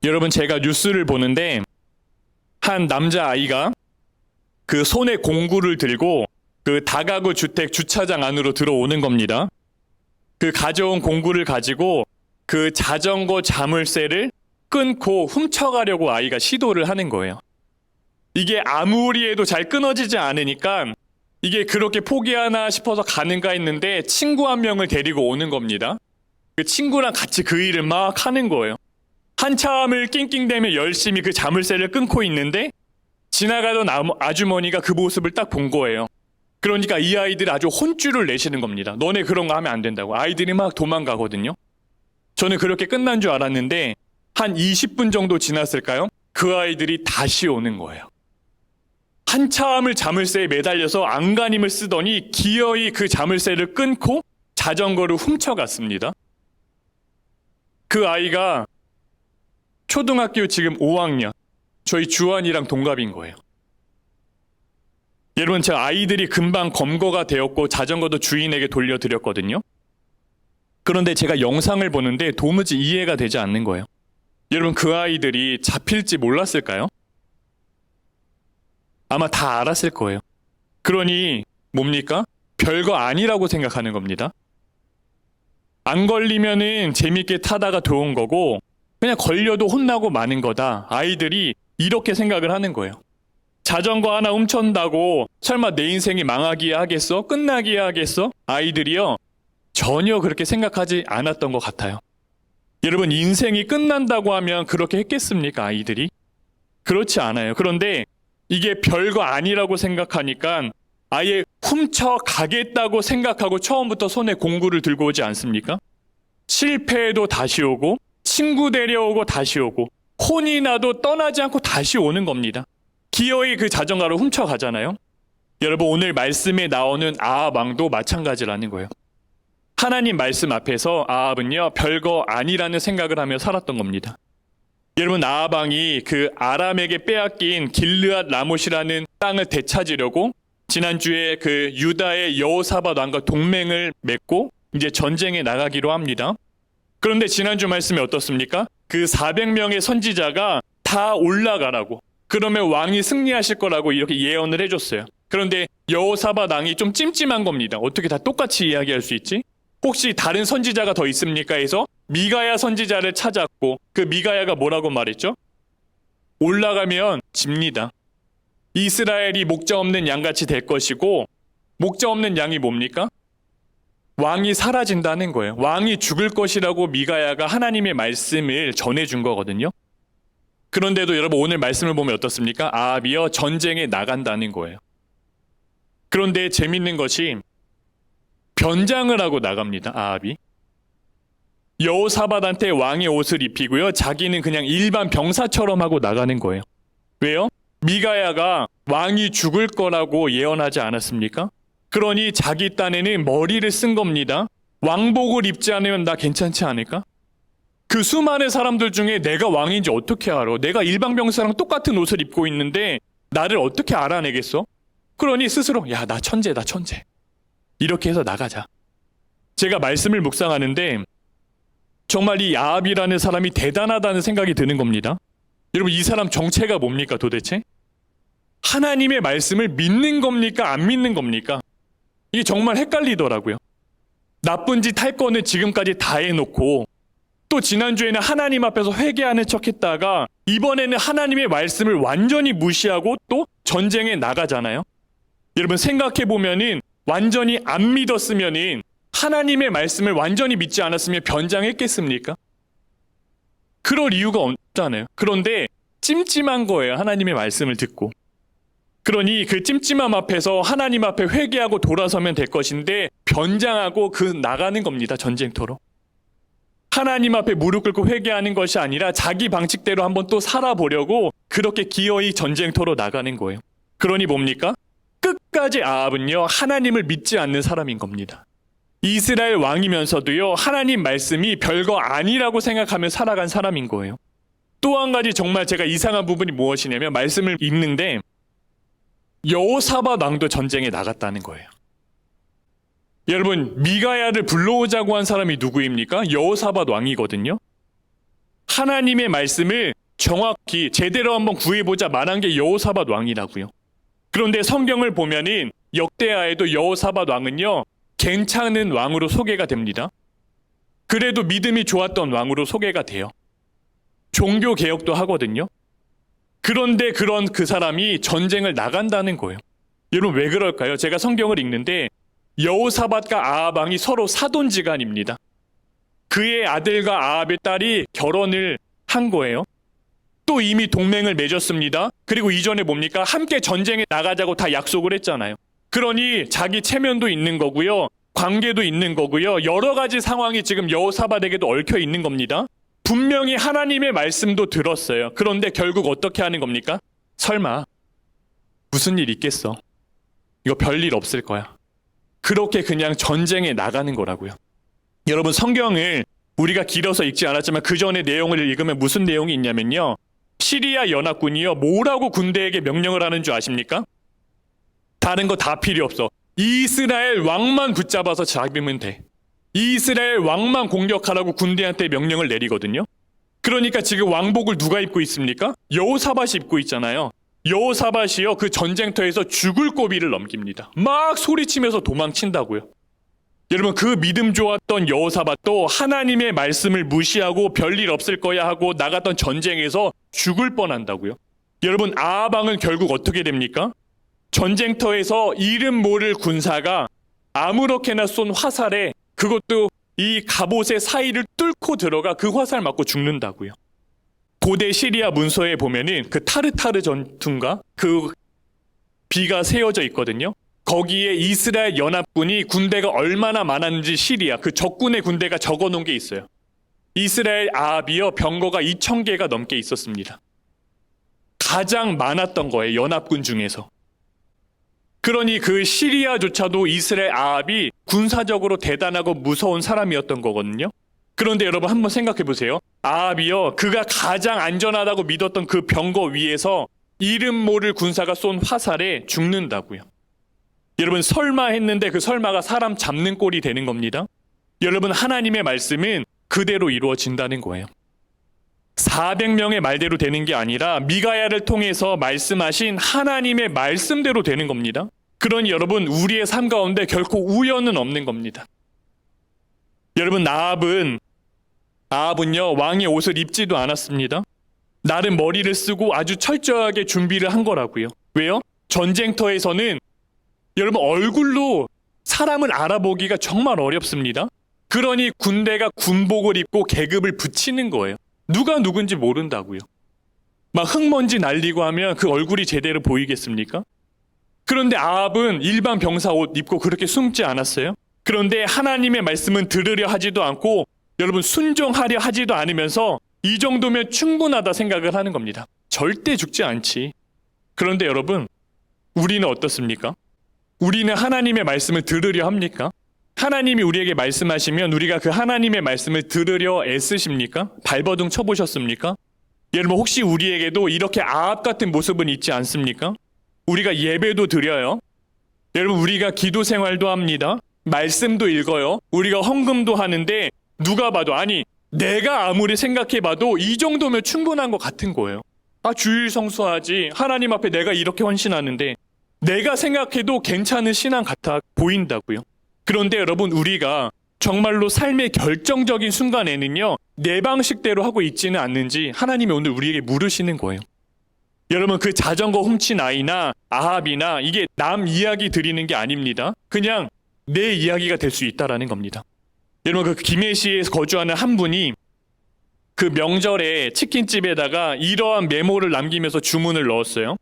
여러분, 제가 뉴스를 보는데 한 남자아이가 그 손에 공구를 들고 그 다가구 주택 주차장 안으로 들어오는 겁니다. 그 가져온 공구를 가지고 그 자전거 자물쇠를 끊고 훔쳐가려고 아이가 시도를 하는 거예요. 이게 아무리 해도 잘 끊어지지 않으니까 이게 그렇게 포기하나 싶어서 가는가 했는데 친구 한 명을 데리고 오는 겁니다. 그 친구랑 같이 그 일을 막 하는 거예요. 한참을 낑낑대며 열심히 그 자물쇠를 끊고 있는데 지나가던 아주머니가 그 모습을 딱 본 거예요. 그러니까 이 아이들이 아주 혼쭐을 내시는 겁니다. 너네 그런 거 하면 안 된다고. 아이들이 막 도망가거든요. 저는 그렇게 끝난 줄 알았는데 한 20분 정도 지났을까요? 그 아이들이 다시 오는 거예요. 한참을 자물쇠에 매달려서 안간힘을 쓰더니 기어이 그 자물쇠를 끊고 자전거를 훔쳐갔습니다. 그 아이가 초등학교 지금 5학년, 저희 주환이랑 동갑인 거예요. 여러분, 제 아이들이 금방 검거가 되었고 자전거도 주인에게 돌려드렸거든요. 그런데 제가 영상을 보는데 도무지 이해가 되지 않는 거예요. 여러분, 그 아이들이 잡힐지 몰랐을까요? 아마 다 알았을 거예요. 그러니 뭡니까? 별거 아니라고 생각하는 겁니다. 안 걸리면은 재밌게 타다가 좋은 거고 그냥 걸려도 혼나고 마는 거다. 아이들이 이렇게 생각을 하는 거예요. 자전거 하나 훔쳤다고 설마 내 인생이 망하기야 하겠어? 끝나기야 하겠어? 아이들이요, 전혀 그렇게 생각하지 않았던 것 같아요. 여러분, 인생이 끝난다고 하면 그렇게 했겠습니까? 아이들이? 그렇지 않아요. 그런데 이게 별거 아니라고 생각하니까 아예 훔쳐가겠다고 생각하고 처음부터 손에 공구를 들고 오지 않습니까? 실패해도 다시 오고 친구 데려오고 다시 오고 혼이 나도 떠나지 않고 다시 오는 겁니다. 기어이 그 자전거를 훔쳐가잖아요. 여러분, 오늘 말씀에 나오는 아합 왕도 마찬가지라는 거예요. 하나님 말씀 앞에서 아합은요, 별거 아니라는 생각을 하며 살았던 겁니다. 여러분, 아합 왕이 그 아람에게 빼앗긴 길르앗 라못이라는 땅을 되찾으려고 지난주에 그 유다의 여호사밧 왕과 동맹을 맺고 이제 전쟁에 나가기로 합니다. 그런데 지난주 말씀이 어떻습니까? 그 400명의 선지자가 다 올라가라고, 그러면 왕이 승리하실 거라고 이렇게 예언을 해줬어요. 그런데 여호사밧 왕이 좀 찜찜한 겁니다. 어떻게 다 똑같이 이야기할 수 있지? 혹시 다른 선지자가 더 있습니까? 해서 미가야 선지자를 찾았고 그 미가야가 뭐라고 말했죠? 올라가면 집니다. 이스라엘이 목자 없는 양같이 될 것이고, 목자 없는 양이 뭡니까? 왕이 사라진다는 거예요. 왕이 죽을 것이라고 미가야가 하나님의 말씀을 전해준 거거든요. 그런데도 여러분, 오늘 말씀을 보면 어떻습니까? 아합이요, 전쟁에 나간다는 거예요. 그런데 재밌는 것이 변장을 하고 나갑니다. 아합이 여호사밧한테 왕의 옷을 입히고요, 자기는 그냥 일반 병사처럼 하고 나가는 거예요. 왜요? 미가야가 왕이 죽을 거라고 예언하지 않았습니까? 그러니 자기 딴에는 머리를 쓴 겁니다. 왕복을 입지 않으면 나 괜찮지 않을까? 그 수많은 사람들 중에 내가 왕인지 어떻게 알아? 내가 일반 병사랑 똑같은 옷을 입고 있는데 나를 어떻게 알아내겠어? 그러니 스스로 야, 나 천재다, 천재. 이렇게 해서 나가자. 제가 말씀을 묵상하는데 정말 이 아합이라는 사람이 대단하다는 생각이 드는 겁니다. 여러분, 이 사람 정체가 뭡니까 도대체? 하나님의 말씀을 믿는 겁니까? 안 믿는 겁니까? 이게 정말 헷갈리더라고요. 나쁜 짓 할 거는 지금까지 다 해놓고 또 지난주에는 하나님 앞에서 회개하는 척 했다가 이번에는 하나님의 말씀을 완전히 무시하고 또 전쟁에 나가잖아요. 여러분, 생각해보면은 완전히 안 믿었으면은, 하나님의 말씀을 완전히 믿지 않았으면 변장했겠습니까? 그럴 이유가 없잖아요. 그런데 찜찜한 거예요. 하나님의 말씀을 듣고. 그러니 그 찜찜함 앞에서 하나님 앞에 회개하고 돌아서면 될 것인데 변장하고 그 나가는 겁니다. 전쟁터로. 하나님 앞에 무릎 꿇고 회개하는 것이 아니라 자기 방식대로 한번 또 살아보려고 그렇게 기어이 전쟁터로 나가는 거예요. 그러니 뭡니까? 끝까지 아합은요, 하나님을 믿지 않는 사람인 겁니다. 이스라엘 왕이면서도요, 하나님 말씀이 별거 아니라고 생각하며 살아간 사람인 거예요. 또 한 가지 정말 제가 이상한 부분이 무엇이냐면, 말씀을 읽는데 여호사밧 왕도 전쟁에 나갔다는 거예요. 여러분, 미가야를 불러오자고 한 사람이 누구입니까? 여호사밧 왕이거든요. 하나님의 말씀을 정확히 제대로 한번 구해보자 말한 게 여호사밧 왕이라고요. 그런데 성경을 보면은 역대하에도 여호사밧 왕은요, 괜찮은 왕으로 소개가 됩니다. 그래도 믿음이 좋았던 왕으로 소개가 돼요. 종교 개혁도 하거든요. 그런데 그런 그 사람이 전쟁을 나간다는 거예요. 여러분 왜 그럴까요? 제가 성경을 읽는데 여호사밧과 아합 왕이 서로 사돈지간입니다. 그의 아들과 아합의 딸이 결혼을 한 거예요. 또 이미 동맹을 맺었습니다. 그리고 이전에 뭡니까? 함께 전쟁에 나가자고 다 약속을 했잖아요. 그러니 자기 체면도 있는 거고요. 관계도 있는 거고요. 여러 가지 상황이 지금 여호사밧에게도 얽혀 있는 겁니다. 분명히 하나님의 말씀도 들었어요. 그런데 결국 어떻게 하는 겁니까? 설마 무슨 일 있겠어? 이거 별일 없을 거야. 그렇게 그냥 전쟁에 나가는 거라고요. 여러분 성경을 우리가 길어서 읽지 않았지만 그 전에 내용을 읽으면 무슨 내용이 있냐면요. 시리아 연합군이요. 뭐라고 군대에게 명령을 하는 줄 아십니까? 다른 거 다 필요 없어. 이스라엘 왕만 붙잡아서 잡으면 돼. 이스라엘 왕만 공격하라고 군대한테 명령을 내리거든요. 그러니까 지금 왕복을 누가 입고 있습니까? 여호사밧이 입고 있잖아요. 여호사밧이요. 그 전쟁터에서 죽을 고비를 넘깁니다. 막 소리치면서 도망친다고요. 여러분 그 믿음 좋았던 여호사밧도 하나님의 말씀을 무시하고 별일 없을 거야 하고 나갔던 전쟁에서 죽을 뻔한다고요. 여러분 아합 왕은 결국 어떻게 됩니까? 전쟁터에서 이름 모를 군사가 아무렇게나 쏜 화살에 그것도 이 갑옷의 사이를 뚫고 들어가 그 화살 맞고 죽는다고요. 고대 시리아 문서에 보면은 그 타르타르 전투인가? 그 비가 세워져 있거든요. 거기에 이스라엘 연합군이 군대가 얼마나 많았는지 시리아 그 적군의 군대가 적어놓은 게 있어요. 이스라엘 아합이요 병거가 2,000개가 넘게 있었습니다. 가장 많았던 거예요. 연합군 중에서. 그러니 그 시리아조차도 이스라엘 아합이 군사적으로 대단하고 무서운 사람이었던 거거든요. 그런데 여러분 한번 생각해 보세요. 아합이요 그가 가장 안전하다고 믿었던 그 병거 위에서 이름 모를 군사가 쏜 화살에 죽는다고요. 여러분 설마 했는데 그 설마가 사람 잡는 꼴이 되는 겁니다. 여러분 하나님의 말씀은 그대로 이루어진다는 거예요. 400명의 말대로 되는 게 아니라 미가야를 통해서 말씀하신 하나님의 말씀대로 되는 겁니다. 그러니 여러분 우리의 삶 가운데 결코 우연은 없는 겁니다. 여러분 아합은요 왕의 옷을 입지도 않았습니다. 나름 머리를 쓰고 아주 철저하게 준비를 한 거라고요. 왜요? 전쟁터에서는 여러분 얼굴로 사람을 알아보기가 정말 어렵습니다. 그러니 군대가 군복을 입고 계급을 붙이는 거예요. 누가 누군지 모른다고요. 막 흙먼지 날리고 하면 그 얼굴이 제대로 보이겠습니까? 그런데 아합은 일반 병사 옷 입고 그렇게 숨지 않았어요. 그런데 하나님의 말씀은 들으려 하지도 않고 여러분 순종하려 하지도 않으면서 이 정도면 충분하다 생각을 하는 겁니다. 절대 죽지 않지. 그런데 여러분 우리는 어떻습니까? 우리는 하나님의 말씀을 들으려 합니까? 하나님이 우리에게 말씀하시면 우리가 그 하나님의 말씀을 들으려 애쓰십니까? 발버둥 쳐보셨습니까? 여러분 혹시 우리에게도 이렇게 아합 같은 모습은 있지 않습니까? 우리가 예배도 드려요. 여러분 우리가 기도 생활도 합니다. 말씀도 읽어요. 우리가 헌금도 하는데 누가 봐도 아니 내가 아무리 생각해봐도 이 정도면 충분한 것 같은 거예요. 아 주일 성수하지 하나님 앞에 내가 이렇게 헌신하는데 내가 생각해도 괜찮은 신앙 같아 보인다고요. 그런데 여러분 우리가 정말로 삶의 결정적인 순간에는요 내 방식대로 하고 있지는 않는지 하나님이 오늘 우리에게 물으시는 거예요. 여러분 그 자전거 훔친 아이나 아합이나 이게 남 이야기 드리는 게 아닙니다. 그냥 내 이야기가 될 수 있다라는 겁니다. 여러분 그 김해시에 거주하는 한 분이 그 명절에 치킨집에다가 이러한 메모를 남기면서 주문을 넣었어요.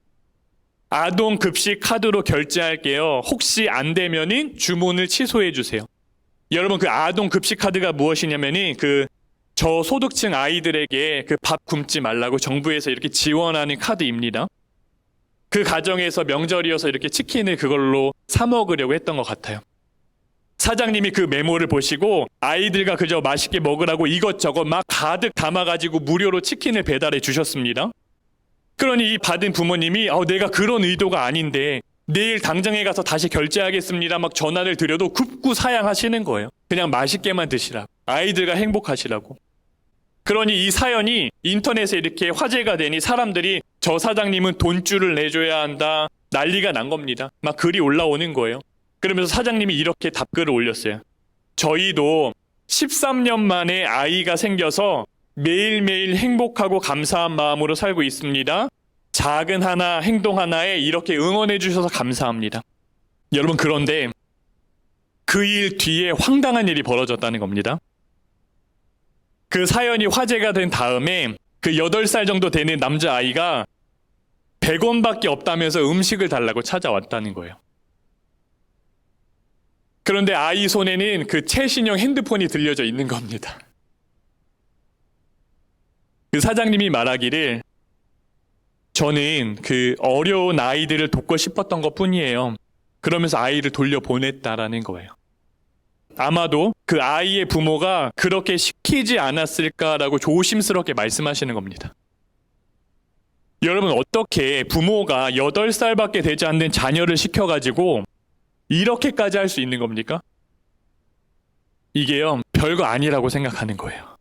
아동 급식 카드로 결제할게요. 혹시 안 되면은 주문을 취소해 주세요. 여러분 그 아동 급식 카드가 무엇이냐면은 그 저소득층 아이들에게 그 밥 굶지 말라고 정부에서 이렇게 지원하는 카드입니다. 그 가정에서 명절이어서 이렇게 치킨을 그걸로 사 먹으려고 했던 것 같아요. 사장님이 그 메모를 보시고 아이들과 그저 맛있게 먹으라고 이것저것 막 가득 담아가지고 무료로 치킨을 배달해 주셨습니다. 그러니 이 받은 부모님이 내가 그런 의도가 아닌데 내일 당장에 가서 다시 결제하겠습니다 막 전화를 드려도 굽고 사양하시는 거예요. 그냥 맛있게만 드시라고, 아이들과 행복하시라고. 그러니 이 사연이 인터넷에 이렇게 화제가 되니 사람들이 저 사장님은 돈줄을 내줘야 한다, 난리가 난 겁니다. 막 글이 올라오는 거예요. 그러면서 사장님이 이렇게 답글을 올렸어요. 저희도 13년 만에 아이가 생겨서 매일매일 행복하고 감사한 마음으로 살고 있습니다. 작은 하나, 행동 하나에 이렇게 응원해 주셔서 감사합니다. 여러분, 그런데 그 일 뒤에 황당한 일이 벌어졌다는 겁니다. 그 사연이 화제가 된 다음에 그 8살 정도 되는 남자아이가 100원밖에 없다면서 음식을 달라고 찾아왔다는 거예요. 그런데 아이 손에는 그 최신형 핸드폰이 들려져 있는 겁니다. 그 사장님이 말하기를 저는 그 어려운 아이들을 돕고 싶었던 것 뿐이에요. 그러면서 아이를 돌려보냈다라는 거예요. 아마도 그 아이의 부모가 그렇게 시키지 않았을까라고 조심스럽게 말씀하시는 겁니다. 여러분, 어떻게 부모가 8살밖에 되지 않는 자녀를 시켜가지고 이렇게까지 할 수 있는 겁니까? 이게요, 별거 아니라고 생각하는 거예요.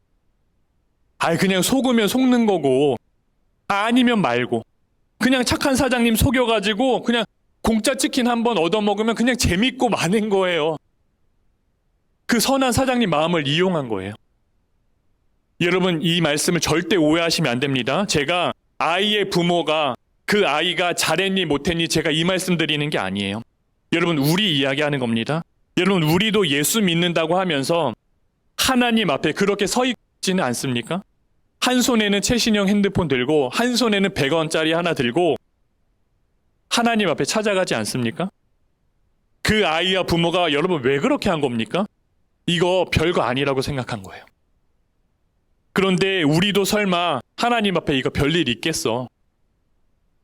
그냥 속으면 속는 거고, 아니면 말고, 그냥 착한 사장님 속여가지고 그냥 공짜 치킨 한번 얻어먹으면 그냥 재밌고 마는 거예요. 그 선한 사장님 마음을 이용한 거예요. 여러분, 이 말씀을 절대 오해하시면 안 됩니다. 제가 아이의 부모가 그 아이가 잘했니 못했니 제가 이 말씀 드리는 게 아니에요. 여러분, 우리 이야기하는 겁니다. 여러분, 우리도 예수 믿는다고 하면서 하나님 앞에 그렇게 서 있지는 않습니까? 한 손에는 최신형 핸드폰 들고 한 손에는 100원짜리 하나 들고 하나님 앞에 찾아가지 않습니까? 그 아이와 부모가 여러분 왜 그렇게 한 겁니까? 이거 별거 아니라고 생각한 거예요. 그런데 우리도 설마 하나님 앞에 이거 별일 있겠어?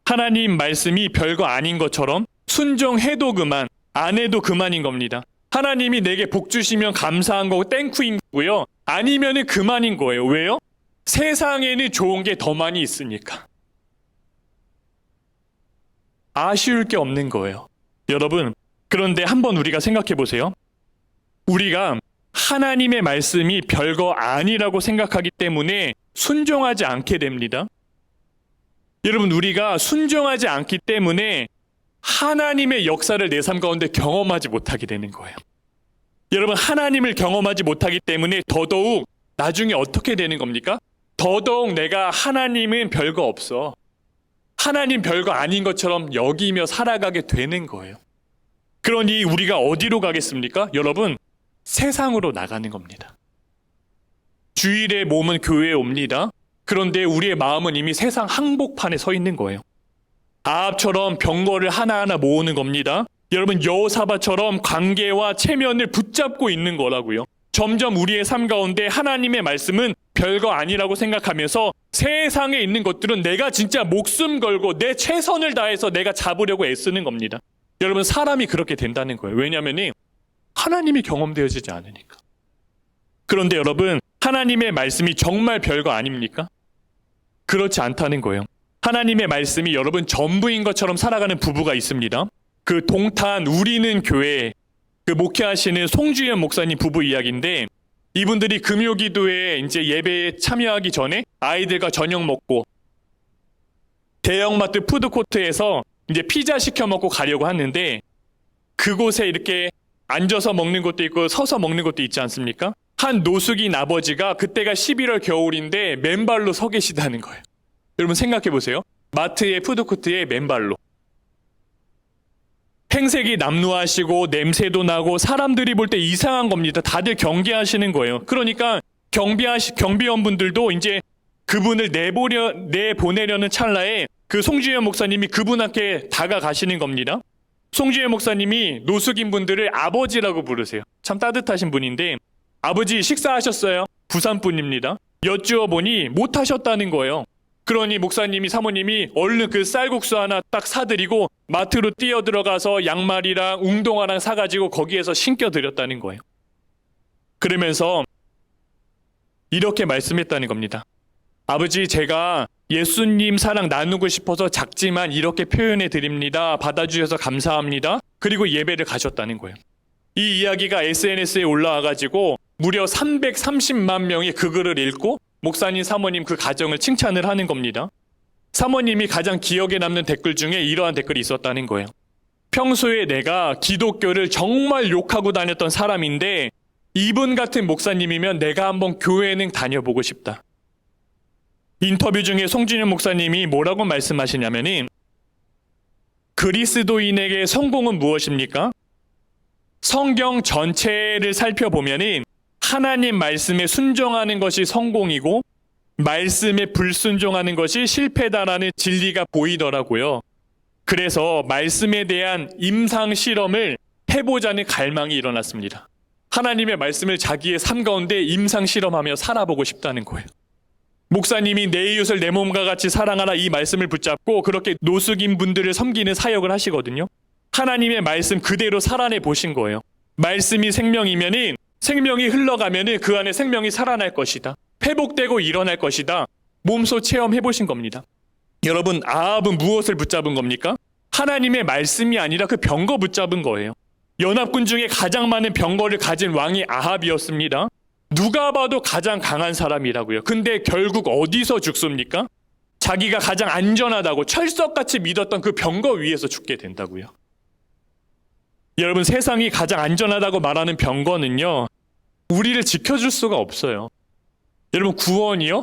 하나님 말씀이 별거 아닌 것처럼 순종해도 그만, 안 해도 그만인 겁니다. 하나님이 내게 복 주시면 감사한 거고 땡큐인 거고요. 아니면은 그만인 거예요. 왜요? 세상에는 좋은 게 더 많이 있으니까. 아쉬울 게 없는 거예요. 여러분, 그런데 한번 우리가 생각해 보세요. 우리가 하나님의 말씀이 별거 아니라고 생각하기 때문에 순종하지 않게 됩니다. 여러분, 우리가 순종하지 않기 때문에 하나님의 역사를 내 삶 가운데 경험하지 못하게 되는 거예요. 여러분, 하나님을 경험하지 못하기 때문에 더더욱 나중에 어떻게 되는 겁니까? 더더욱 내가 하나님은 별거 없어, 하나님 별거 아닌 것처럼 여기며 살아가게 되는 거예요. 그러니 우리가 어디로 가겠습니까? 여러분, 세상으로 나가는 겁니다. 주일에 몸은 교회에 옵니다. 그런데 우리의 마음은 이미 세상 항복판에 서 있는 거예요. 아합처럼 병거를 하나하나 모으는 겁니다. 여러분, 여호사밧처럼 관계와 체면을 붙잡고 있는 거라고요. 점점 우리의 삶 가운데 하나님의 말씀은 별거 아니라고 생각하면서 세상에 있는 것들은 내가 진짜 목숨 걸고 내 최선을 다해서 내가 잡으려고 애쓰는 겁니다. 여러분, 사람이 그렇게 된다는 거예요. 왜냐하면 하나님이 경험되어지지 않으니까. 그런데 여러분, 하나님의 말씀이 정말 별거 아닙니까? 그렇지 않다는 거예요. 하나님의 말씀이 여러분 전부인 것처럼 살아가는 부부가 있습니다. 그 동탄 우리는 교회 그 목회하시는 송주현 목사님 부부 이야기인데, 이분들이 금요기도에 이제 예배에 참여하기 전에 아이들과 저녁 먹고 대형마트 푸드코트에서 이제 피자 시켜 먹고 가려고 하는데, 그곳에 이렇게 앉아서 먹는 것도 있고 서서 먹는 것도 있지 않습니까? 한 노숙인 아버지가 그때가 11월 겨울인데 맨발로 서 계시다는 거예요. 여러분 생각해 보세요. 마트의 푸드코트에 맨발로. 행색이 남루하시고 냄새도 나고 사람들이 볼 때 이상한 겁니다. 다들 경계하시는 거예요. 그러니까 경비원분들도 이제 그분을 내보내려는 찰나에 그 송주현 목사님이 그분한테 다가가시는 겁니다. 송주현 목사님이 노숙인 분들을 아버지라고 부르세요. 참 따뜻하신 분인데, 아버지 식사하셨어요? 부산 분입니다. 여쭈어 보니 못 하셨다는 거예요. 그러니 목사님이 사모님이 얼른 그 쌀국수 하나 딱 사드리고 마트로 뛰어 들어가서 양말이랑 웅동화랑 사가지고 거기에서 신겨드렸다는 거예요. 그러면서 이렇게 말씀했다는 겁니다. 아버지, 제가 예수님 사랑 나누고 싶어서 작지만 이렇게 표현해 드립니다. 받아주셔서 감사합니다. 그리고 예배를 가셨다는 거예요. 이 이야기가 SNS에 올라와가지고 무려 330만 명이 그 글을 읽고 목사님, 사모님 그 가정을 칭찬을 하는 겁니다. 사모님이 가장 기억에 남는 댓글 중에 이러한 댓글이 있었다는 거예요. 평소에 내가 기독교를 정말 욕하고 다녔던 사람인데 이분 같은 목사님이면 내가 한번 교회는 다녀보고 싶다. 인터뷰 중에 송준현 목사님이 뭐라고 말씀하시냐면은 그리스도인에게 성공은 무엇입니까? 성경 전체를 살펴보면은 하나님 말씀에 순종하는 것이 성공이고 말씀에 불순종하는 것이 실패다라는 진리가 보이더라고요. 그래서 말씀에 대한 임상 실험을 해보자는 갈망이 일어났습니다. 하나님의 말씀을 자기의 삶 가운데 임상 실험하며 살아보고 싶다는 거예요. 목사님이 내 이웃을 내 몸과 같이 사랑하라 이 말씀을 붙잡고 그렇게 노숙인 분들을 섬기는 사역을 하시거든요. 하나님의 말씀 그대로 살아내 보신 거예요. 말씀이 생명이면은 생명이 흘러가면은 그 안에 생명이 살아날 것이다. 회복되고 일어날 것이다. 몸소 체험해 보신 겁니다. 여러분, 아합은 무엇을 붙잡은 겁니까? 하나님의 말씀이 아니라 그 병거 붙잡은 거예요. 연합군 중에 가장 많은 병거를 가진 왕이 아합이었습니다. 누가 봐도 가장 강한 사람이라고요. 근데 결국 어디서 죽습니까? 자기가 가장 안전하다고 철석같이 믿었던 그 병거 위에서 죽게 된다고요. 여러분, 세상이 가장 안전하다고 말하는 병거는요, 우리를 지켜줄 수가 없어요. 여러분, 구원이요?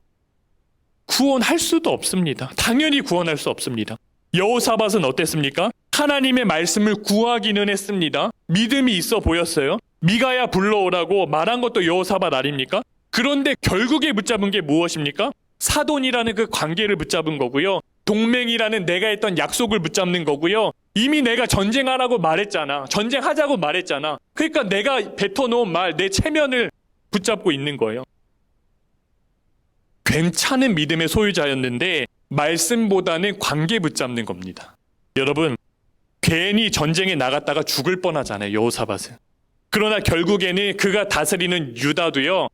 구원할 수도 없습니다. 당연히 구원할 수 없습니다. 여호사밧은 어땠습니까? 하나님의 말씀을 구하기는 했습니다. 믿음이 있어 보였어요. 미가야 불러오라고 말한 것도 여호사밧 아닙니까? 그런데 결국에 붙잡은 게 무엇입니까? 사돈이라는 그 관계를 붙잡은 거고요. 동맹이라는 내가 했던 약속을 붙잡는 거고요. 이미 내가 전쟁하라고 말했잖아. 전쟁하자고 말했잖아. 그러니까 내가 뱉어놓은 말, 내 체면을 붙잡고 있는 거예요. 괜찮은 믿음의 소유자였는데 말씀보다는 관계 붙잡는 겁니다. 여러분, 괜히 전쟁에 나갔다가 죽을 뻔하잖아요, 여호사밧은. 그러나 결국에는 그가 다스리는 유다도요,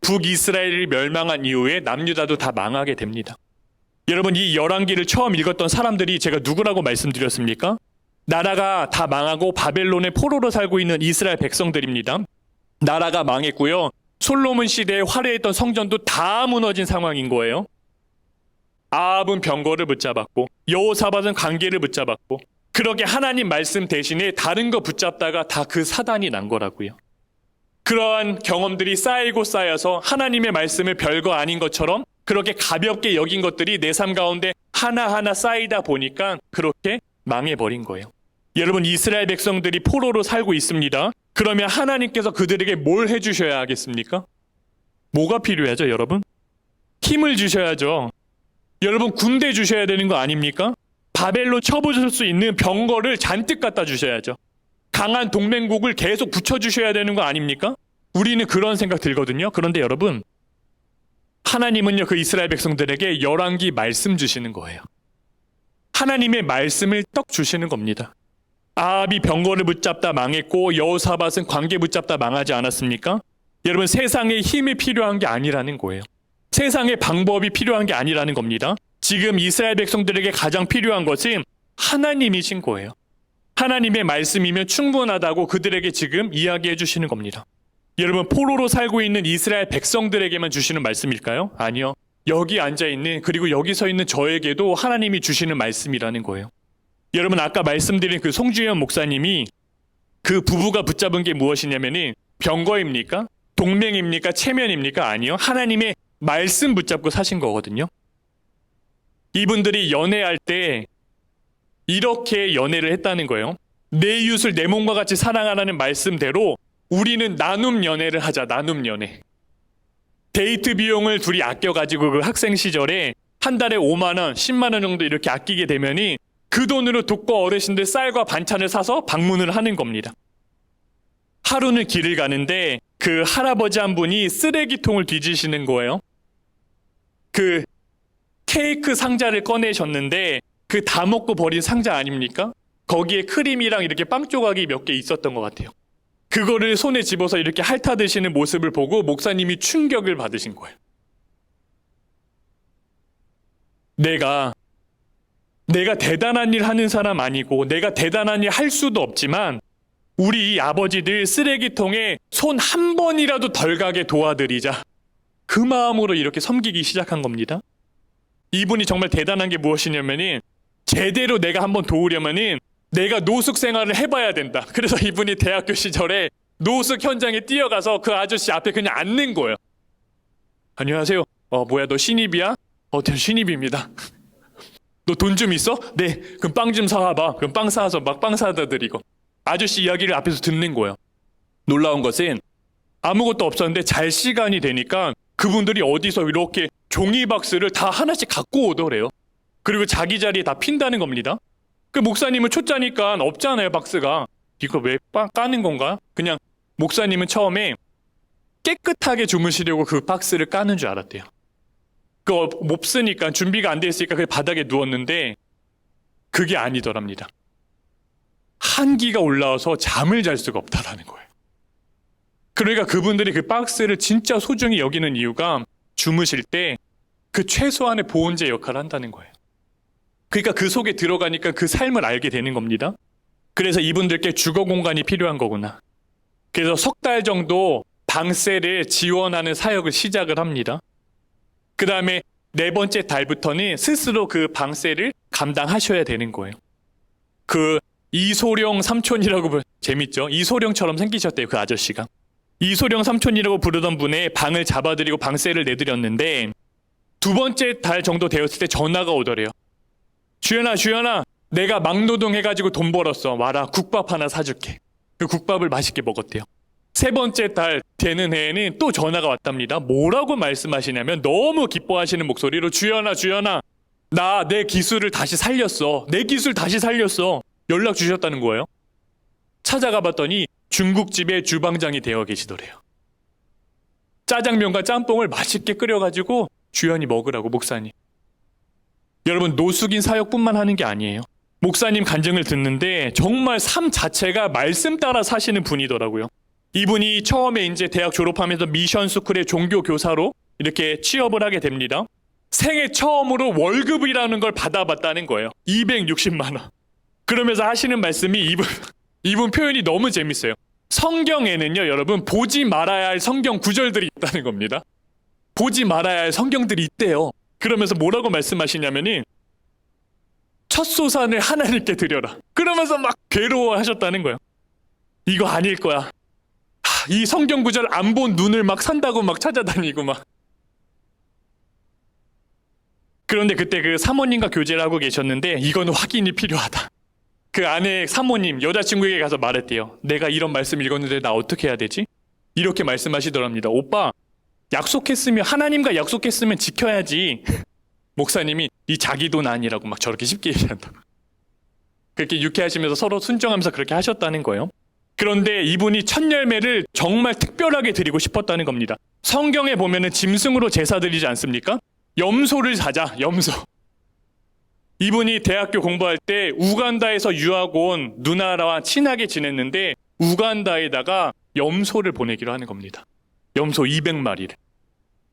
북이스라엘이 멸망한 이후에 남유다도 다 망하게 됩니다. 여러분, 이 열왕기를 처음 읽었던 사람들이 제가 누구라고 말씀드렸습니까? 나라가 다 망하고 바벨론의 포로로 살고 있는 이스라엘 백성들입니다. 나라가 망했고요. 솔로몬 시대에 화려했던 성전도 다 무너진 상황인 거예요. 아합은 병거를 붙잡았고 여호사밧은 관계를 붙잡았고 그렇게 하나님 말씀 대신에 다른 거 붙잡다가 다 그 사단이 난 거라고요. 그러한 경험들이 쌓이고 쌓여서 하나님의 말씀을 별거 아닌 것처럼 그렇게 가볍게 여긴 것들이 내 삶 가운데 하나하나 쌓이다 보니까 그렇게 망해버린 거예요. 여러분, 이스라엘 백성들이 포로로 살고 있습니다. 그러면 하나님께서 그들에게 뭘 해주셔야 하겠습니까? 뭐가 필요하죠, 여러분? 힘을 주셔야죠. 여러분, 군대 주셔야 되는 거 아닙니까? 바벨론 쳐부술 수 있는 병거를 잔뜩 갖다 주셔야죠. 강한 동맹국을 계속 붙여주셔야 되는 거 아닙니까? 우리는 그런 생각 들거든요. 그런데 여러분, 하나님은요, 그 이스라엘 백성들에게 열왕기 말씀 주시는 거예요. 하나님의 말씀을 떡 주시는 겁니다. 아합이 병거를 붙잡다 망했고 여호사밧은 관계 붙잡다 망하지 않았습니까? 여러분, 세상에 힘이 필요한 게 아니라는 거예요. 세상의 방법이 필요한 게 아니라는 겁니다. 지금 이스라엘 백성들에게 가장 필요한 것은 하나님이신 거예요. 하나님의 말씀이면 충분하다고 그들에게 지금 이야기해 주시는 겁니다. 여러분, 포로로 살고 있는 이스라엘 백성들에게만 주시는 말씀일까요? 아니요. 여기 앉아있는, 그리고 여기 서 있는 저에게도 하나님이 주시는 말씀이라는 거예요. 여러분, 아까 말씀드린 그 송주현 목사님이 그 부부가 붙잡은 게 무엇이냐면은 병거입니까? 동맹입니까? 체면입니까? 아니요. 하나님의 말씀 붙잡고 사신 거거든요. 이분들이 연애할 때 이렇게 연애를 했다는 거예요. 내 이웃을 내 몸과 같이 사랑하라는 말씀대로 우리는 나눔 연애를 하자. 나눔 연애. 데이트 비용을 둘이 아껴가지고 그 학생 시절에 한 달에 5만 원, 10만 원 정도 이렇게 아끼게 되면이 그 돈으로 독거 어르신들 쌀과 반찬을 사서 방문을 하는 겁니다. 하루는 길을 가는데 그 할아버지 한 분이 쓰레기통을 뒤지시는 거예요. 그 케이크 상자를 꺼내셨는데 그 다 먹고 버린 상자 아닙니까? 거기에 크림이랑 이렇게 빵 조각이 몇 개 있었던 것 같아요. 그거를 손에 집어서 이렇게 핥아드시는 모습을 보고 목사님이 충격을 받으신 거예요. 내가 대단한 일 하는 사람 아니고 내가 대단한 일 할 수도 없지만 우리 이 아버지들 쓰레기통에 손 한 번이라도 덜 가게 도와드리자. 그 마음으로 이렇게 섬기기 시작한 겁니다. 이분이 정말 대단한 게 무엇이냐면은 제대로 내가 한번 도우려면은 내가 노숙 생활을 해봐야 된다. 그래서 이분이 대학교 시절에 노숙 현장에 뛰어가서 그 아저씨 앞에 그냥 앉는 거예요. 안녕하세요. 뭐야 너 신입이야? 저 신입입니다. 너 돈 좀 있어? 네. 그럼 빵 좀 사와봐. 그럼 빵 사와서 막 빵 사다 드리고 아저씨 이야기를 앞에서 듣는 거예요. 놀라운 것은 아무것도 없었는데 잘 시간이 되니까 그분들이 어디서 이렇게 종이박스를 다 하나씩 갖고 오더래요. 그리고 자기 자리에 다 핀다는 겁니다. 그 목사님은 초짜니까 없잖아요, 박스가. 이거 왜 까는 건가? 그냥 목사님은 처음에 깨끗하게 주무시려고 그 박스를 까는 줄 알았대요. 없으니까 준비가 안 돼 있으니까 그 바닥에 누웠는데 그게 아니더랍니다. 한기가 올라와서 잠을 잘 수가 없다라는 거예요. 그러니까 그분들이 그 박스를 진짜 소중히 여기는 이유가 주무실 때 그 최소한의 보온재 역할을 한다는 거예요. 그러니까 그 속에 들어가니까 그 삶을 알게 되는 겁니다. 그래서 이분들께 주거 공간이 필요한 거구나. 그래서 석 달 정도 방세를 지원하는 사역을 시작을 합니다. 그 다음에 4번째 달부터는 스스로 그 방세를 감당하셔야 되는 거예요. 그 이소룡 삼촌이라고 재밌죠? 이소룡처럼 생기셨대요, 그 아저씨가. 이소룡 삼촌이라고 부르던 분의 방을 잡아드리고 방세를 내드렸는데 2번째 달 정도 되었을 때 전화가 오더래요. 주연아, 내가 막노동 해가지고 돈 벌었어. 와라, 국밥 하나 사줄게. 그 국밥을 맛있게 먹었대요. 3번째 달 되는 해에는 또 전화가 왔답니다. 뭐라고 말씀하시냐면 너무 기뻐하시는 목소리로 주연아, 나 내 기술을 다시 살렸어. 내 기술 다시 살렸어. 연락 주셨다는 거예요. 찾아가 봤더니 중국집의 주방장이 되어 계시더래요. 짜장면과 짬뽕을 맛있게 끓여가지고 주연이 먹으라고, 목사님. 여러분, 노숙인 사역뿐만 하는 게 아니에요. 목사님 간증을 듣는데 정말 삶 자체가 말씀 따라 사시는 분이더라고요. 이분이 처음에 이제 대학 졸업하면서 미션 스쿨의 종교 교사로 이렇게 취업을 하게 됩니다. 생애 처음으로 월급이라는 걸 받아봤다는 거예요. 260만 원. 그러면서 하시는 말씀이 이분 표현이 너무 재밌어요. 성경에는요, 여러분, 보지 말아야 할 성경 구절들이 있다는 겁니다. 보지 말아야 할 성경들이 있대요. 그러면서 뭐라고 말씀하시냐면은 첫소산을 하나님께 드려라. 그러면서 막 괴로워하셨다는 거예요. 이거 아닐 거야. 이 성경 구절 안 본 눈을 막 산다고 막 찾아다니고 막. 그런데 그때 그 사모님과 교제를 하고 계셨는데 이거는 확인이 필요하다. 그 아내 사모님 여자친구에게 가서 말했대요. 내가 이런 말씀 읽었는데 나 어떻게 해야 되지? 이렇게 말씀하시더랍니다. 오빠, 하나님과 약속했으면 지켜야지. 목사님이 이 자기 돈 아니라고 막 저렇게 쉽게 얘기한다. 그렇게 유쾌하시면서 서로 순종하면서 그렇게 하셨다는 거예요. 그런데 이분이 첫 열매를 정말 특별하게 드리고 싶었다는 겁니다. 성경에 보면은 짐승으로 제사 드리지 않습니까? 염소를 사자, 염소. 이분이 대학교 공부할 때 우간다에서 유학 온 누나와 친하게 지냈는데 우간다에다가 염소를 보내기로 하는 겁니다. 염소 200마리를.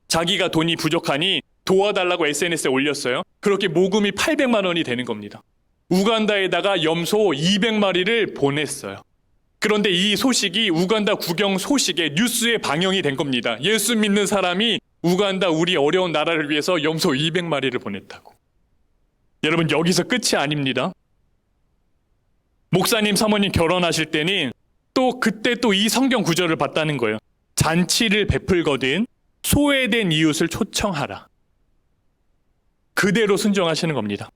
자기가 돈이 부족하니 도와달라고 SNS에 올렸어요. 그렇게 모금이 800만 원이 되는 겁니다. 우간다에다가 염소 200마리를 보냈어요. 그런데 이 소식이 우간다 국영 소식에 뉴스에 방영이 된 겁니다. 예수 믿는 사람이 우간다, 우리 어려운 나라를 위해서 염소 200마리를 보냈다고. 여러분, 여기서 끝이 아닙니다. 목사님, 사모님 결혼하실 때는 그때 이 성경 구절을 봤다는 거예요. 잔치를 베풀거든 소외된 이웃을 초청하라. 그대로 순종하시는 겁니다.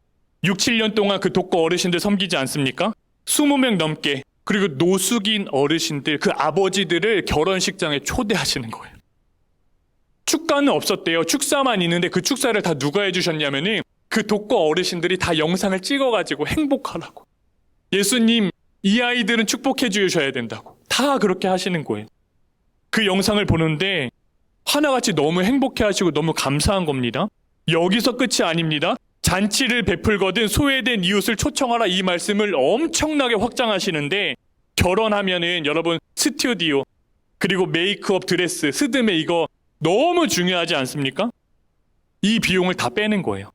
6, 7년 동안 그 독거 어르신들 섬기지 않습니까? 20명 넘게, 그리고 노숙인 어르신들, 그 아버지들을 결혼식장에 초대하시는 거예요. 축가는 없었대요. 축사만 있는데 그 축사를 다 누가 해주셨냐면은 그 독거 어르신들이 다 영상을 찍어가지고 행복하라고. 예수님, 이 아이들은 축복해 주셔야 된다고. 다 그렇게 하시는 거예요. 그 영상을 보는데 하나같이 너무 행복해 하시고 너무 감사한 겁니다. 여기서 끝이 아닙니다. 잔치를 베풀거든 소외된 이웃을 초청하라, 이 말씀을 엄청나게 확장하시는데 결혼하면은 여러분 스튜디오 그리고 메이크업, 드레스, 스드메 이거 너무 중요하지 않습니까? 이 비용을 다 빼는 거예요.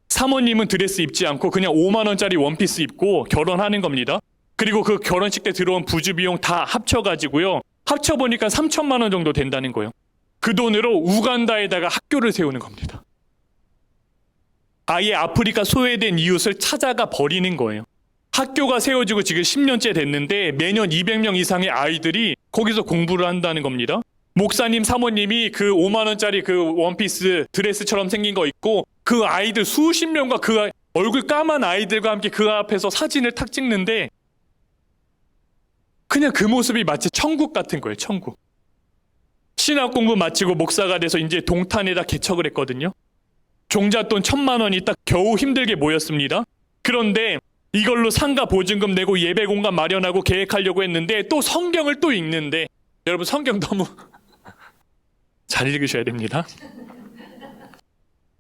사모님은 드레스 입지 않고 그냥 5만 원짜리 원피스 입고 결혼하는 겁니다. 그리고 그 결혼식 때 들어온 부주 비용 다 합쳐가지고요. 합쳐보니까 3천만 원 정도 된다는 거예요. 그 돈으로 우간다에다가 학교를 세우는 겁니다. 아예 아프리카 소외된 이웃을 찾아가 버리는 거예요. 학교가 세워지고 지금 10년째 됐는데 매년 200명 이상의 아이들이 거기서 공부를 한다는 겁니다. 목사님, 사모님이 그 5만 원짜리 그 원피스 드레스처럼 생긴 거 입고 그 아이들 수십 명과 그 얼굴 까만 아이들과 함께 그 앞에서 사진을 탁 찍는데 그냥 그 모습이 마치 천국 같은 거예요. 천국. 신학 공부 마치고 목사가 돼서 이제 동탄에다 개척을 했거든요. 종잣돈 1,000만 원이 딱 겨우 힘들게 모였습니다. 그런데 이걸로 상가 보증금 내고 예배 공간 마련하고 계획하려고 했는데 또 성경을 또 읽는데 여러분 성경 너무 잘 읽으셔야 됩니다.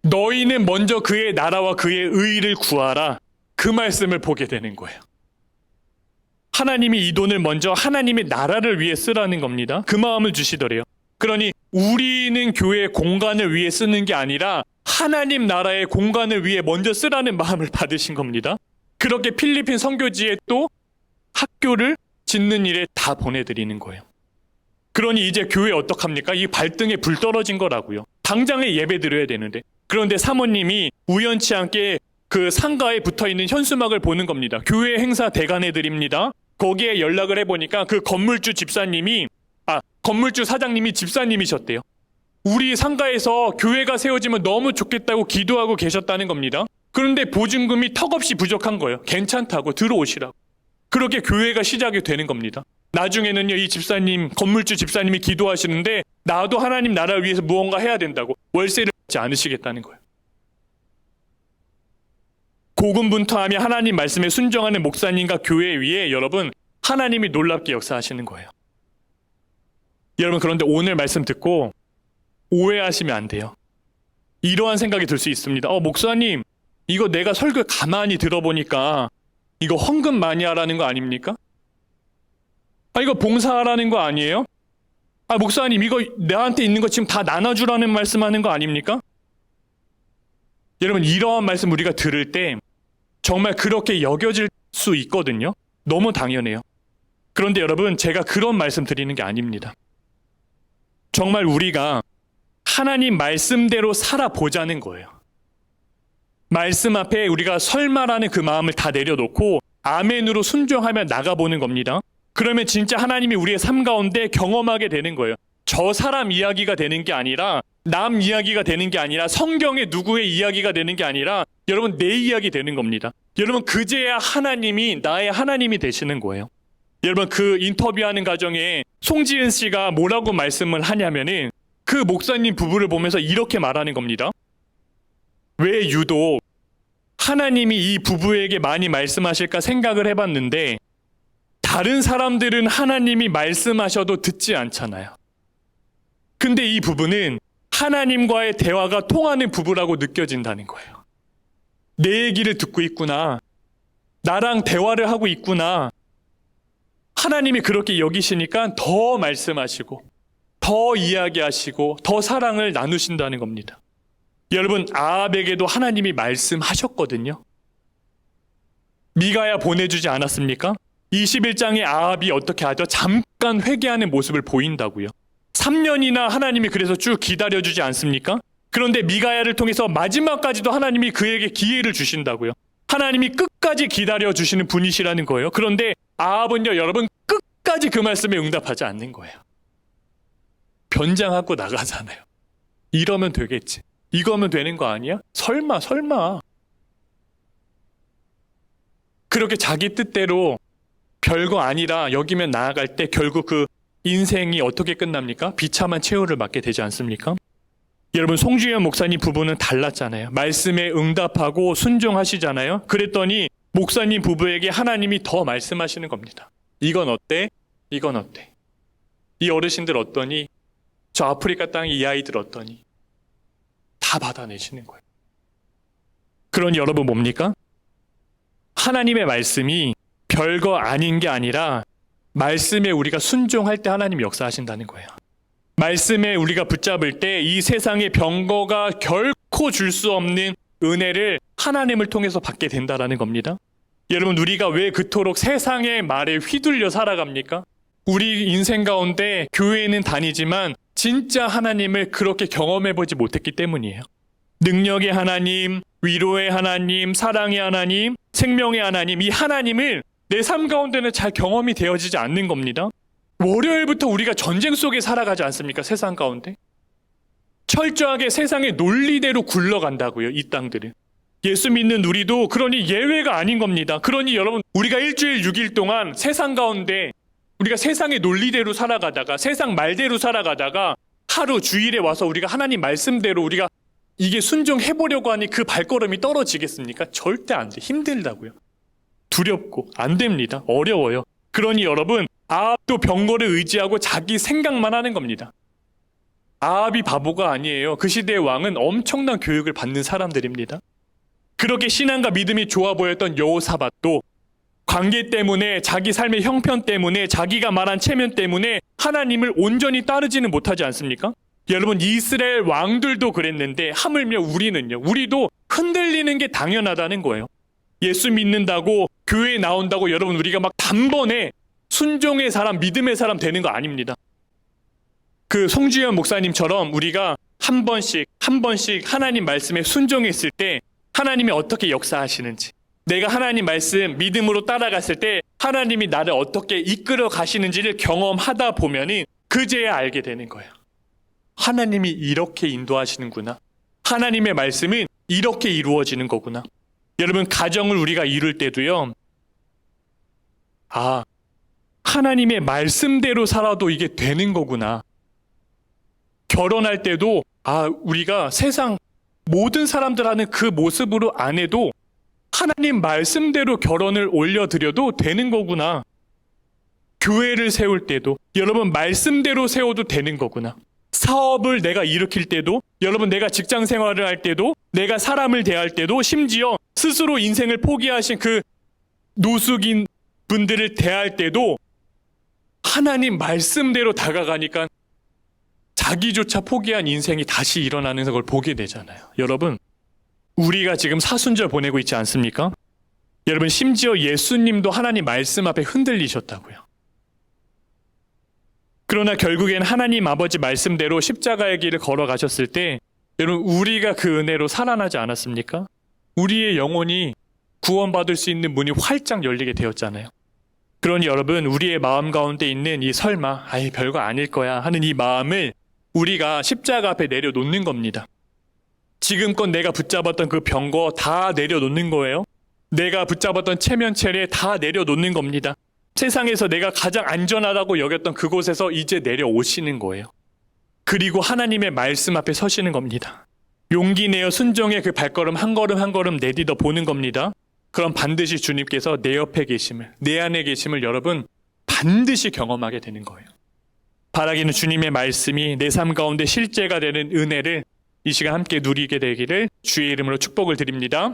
너희는 먼저 그의 나라와 그의 의를 구하라. 그 말씀을 보게 되는 거예요. 하나님이 이 돈을 먼저 하나님의 나라를 위해 쓰라는 겁니다. 그 마음을 주시더래요. 그러니 우리는 교회 공간을 위해 쓰는 게 아니라 하나님 나라의 공간을 위해 먼저 쓰라는 마음을 받으신 겁니다. 그렇게 필리핀 선교지에 또 학교를 짓는 일에 다 보내드리는 거예요. 그러니 이제 교회 어떡합니까? 이 발등에 불 떨어진 거라고요. 당장에 예배 드려야 되는데. 그런데 사모님이 우연치 않게 그 상가에 붙어있는 현수막을 보는 겁니다. 교회 행사 대관해 드립니다. 거기에 연락을 해보니까 그 건물주 사장님이 집사님이셨대요. 우리 상가에서 교회가 세워지면 너무 좋겠다고 기도하고 계셨다는 겁니다. 그런데 보증금이 턱없이 부족한 거예요. 괜찮다고 들어오시라고. 그렇게 교회가 시작이 되는 겁니다. 나중에는요, 이 집사님, 건물주 집사님이 기도하시는데 나도 하나님 나라를 위해서 무언가 해야 된다고 월세를 받지 않으시겠다는 거예요. 고군분투하며 하나님 말씀에 순종하는 목사님과 교회 위에 여러분 하나님이 놀랍게 역사하시는 거예요. 여러분 그런데 오늘 말씀 듣고 오해하시면 안 돼요. 이러한 생각이 들 수 있습니다. 목사님 이거 내가 설교 가만히 들어보니까 이거 헌금 많이 하라는 거 아닙니까? 이거 봉사하라는 거 아니에요? 목사님 이거 나한테 있는 거 지금 다 나눠주라는 말씀하는 거 아닙니까? 여러분 이러한 말씀 우리가 들을 때 정말 그렇게 여겨질 수 있거든요. 너무 당연해요. 그런데 여러분 제가 그런 말씀 드리는 게 아닙니다. 정말 우리가 하나님 말씀대로 살아보자는 거예요. 말씀 앞에 우리가 설마라는 그 마음을 다 내려놓고 아멘으로 순종하며 나가보는 겁니다. 그러면 진짜 하나님이 우리의 삶 가운데 경험하게 되는 거예요. 저 사람 이야기가 되는 게 아니라 남 이야기가 되는 게 아니라 성경의 누구의 이야기가 되는 게 아니라 여러분 내 이야기 되는 겁니다. 여러분 그제야 하나님이 나의 하나님이 되시는 거예요. 여러분 그 인터뷰하는 과정에 송지은 씨가 뭐라고 말씀을 하냐면은 그 목사님 부부를 보면서 이렇게 말하는 겁니다. 왜 유독 하나님이 이 부부에게 많이 말씀하실까 생각을 해봤는데 다른 사람들은 하나님이 말씀하셔도 듣지 않잖아요. 근데 이 부부는 하나님과의 대화가 통하는 부부라고 느껴진다는 거예요. 내 얘기를 듣고 있구나. 나랑 대화를 하고 있구나. 하나님이 그렇게 여기시니까 더 말씀하시고 더 이야기하시고 더 사랑을 나누신다는 겁니다. 여러분 아합에게도 하나님이 말씀하셨거든요. 미가야 보내주지 않았습니까? 21장에 아합이 어떻게 하죠? 잠깐 회개하는 모습을 보인다고요. 3년이나 하나님이 그래서 쭉 기다려주지 않습니까? 그런데 미가야를 통해서 마지막까지도 하나님이 그에게 기회를 주신다고요. 하나님이 끝까지 기다려주시는 분이시라는 거예요. 그런데 아합은요 여러분 끝까지 그 말씀에 응답하지 않는 거예요. 변장하고 나가잖아요. 이러면 되겠지. 이거면 되는 거 아니야? 설마. 그렇게 자기 뜻대로 별거 아니라 여기면 나아갈 때 결국 그 인생이 어떻게 끝납니까? 비참한 최후를 맞게 되지 않습니까? 여러분 송주현 목사님 부부는 달랐잖아요. 말씀에 응답하고 순종하시잖아요. 그랬더니 목사님 부부에게 하나님이 더 말씀하시는 겁니다. 이건 어때? 이건 어때? 이 어르신들 어떠니? 저 아프리카 땅의 이 아이들 어떠니? 다 받아내시는 거예요. 그러니 여러분 뭡니까? 하나님의 말씀이 별거 아닌 게 아니라 말씀에 우리가 순종할 때 하나님이 역사하신다는 거예요. 말씀에 우리가 붙잡을 때 이 세상의 병거가 결코 줄 수 없는 은혜를 하나님을 통해서 받게 된다는 겁니다. 여러분 우리가 왜 그토록 세상의 말에 휘둘려 살아갑니까? 우리 인생 가운데 교회는 다니지만 진짜 하나님을 그렇게 경험해보지 못했기 때문이에요. 능력의 하나님, 위로의 하나님, 사랑의 하나님, 생명의 하나님, 이 하나님을 내 삶 가운데는 잘 경험이 되어지지 않는 겁니다. 월요일부터 우리가 전쟁 속에 살아가지 않습니까? 세상 가운데. 철저하게 세상의 논리대로 굴러간다고요, 이 땅들은. 예수 믿는 우리도 그러니 예외가 아닌 겁니다. 그러니 여러분, 우리가 일주일 6일 동안 세상 가운데 우리가 세상의 논리대로 살아가다가 세상 말대로 살아가다가 하루 주일에 와서 우리가 하나님 말씀대로 우리가 이게 순종해보려고 하니 그 발걸음이 떨어지겠습니까? 절대 안 돼. 힘들다고요. 두렵고 안 됩니다. 어려워요. 그러니 여러분, 아합도 병거를 의지하고 자기 생각만 하는 겁니다. 아합이 바보가 아니에요. 그 시대의 왕은 엄청난 교육을 받는 사람들입니다. 그렇게 신앙과 믿음이 좋아 보였던 여호사밧도 관계 때문에, 자기 삶의 형편 때문에, 자기가 말한 체면 때문에 하나님을 온전히 따르지는 못하지 않습니까? 여러분, 이스라엘 왕들도 그랬는데 하물며 우리는요, 우리도 흔들리는 게 당연하다는 거예요. 예수 믿는다고, 교회에 나온다고 여러분 우리가 막 단번에 순종의 사람, 믿음의 사람 되는 거 아닙니다. 그 송주현 목사님처럼 우리가 한 번씩 하나님 말씀에 순종했을 때 하나님이 어떻게 역사하시는지, 내가 하나님 말씀 믿음으로 따라갔을 때 하나님이 나를 어떻게 이끌어 가시는지를 경험하다 보면은 그제야 알게 되는 거예요. 하나님이 이렇게 인도하시는구나. 하나님의 말씀은 이렇게 이루어지는 거구나. 여러분, 가정을 우리가 이룰 때도요, 하나님의 말씀대로 살아도 이게 되는 거구나. 결혼할 때도 우리가 세상 모든 사람들 하는 그 모습으로 안 해도 하나님 말씀대로 결혼을 올려드려도 되는 거구나. 교회를 세울 때도 여러분 말씀대로 세워도 되는 거구나. 사업을 내가 일으킬 때도, 여러분 내가 직장 생활을 할 때도, 내가 사람을 대할 때도, 심지어 스스로 인생을 포기하신 그 노숙인 분들을 대할 때도 하나님 말씀대로 다가가니까 자기조차 포기한 인생이 다시 일어나는 걸 보게 되잖아요. 여러분, 우리가 지금 사순절 보내고 있지 않습니까? 여러분, 심지어 예수님도 하나님 말씀 앞에 흔들리셨다고요. 그러나 결국엔 하나님 아버지 말씀대로 십자가의 길을 걸어가셨을 때 여러분, 우리가 그 은혜로 살아나지 않았습니까? 우리의 영혼이 구원받을 수 있는 문이 활짝 열리게 되었잖아요. 그러니 여러분, 우리의 마음 가운데 있는 이 설마 별거 아닐 거야 하는 이 마음을 우리가 십자가 앞에 내려놓는 겁니다. 지금껏 내가 붙잡았던 그 병거 다 내려놓는 거예요. 내가 붙잡았던 체면체례 다 내려놓는 겁니다. 세상에서 내가 가장 안전하다고 여겼던 그곳에서 이제 내려오시는 거예요. 그리고 하나님의 말씀 앞에 서시는 겁니다. 용기 내어 순종의 그 발걸음 한 걸음 한 걸음 내딛어 보는 겁니다. 그럼 반드시 주님께서 내 옆에 계심을, 내 안에 계심을 여러분 반드시 경험하게 되는 거예요. 바라기는 주님의 말씀이 내 삶 가운데 실제가 되는 은혜를 이 시간 함께 누리게 되기를 주의 이름으로 축복을 드립니다.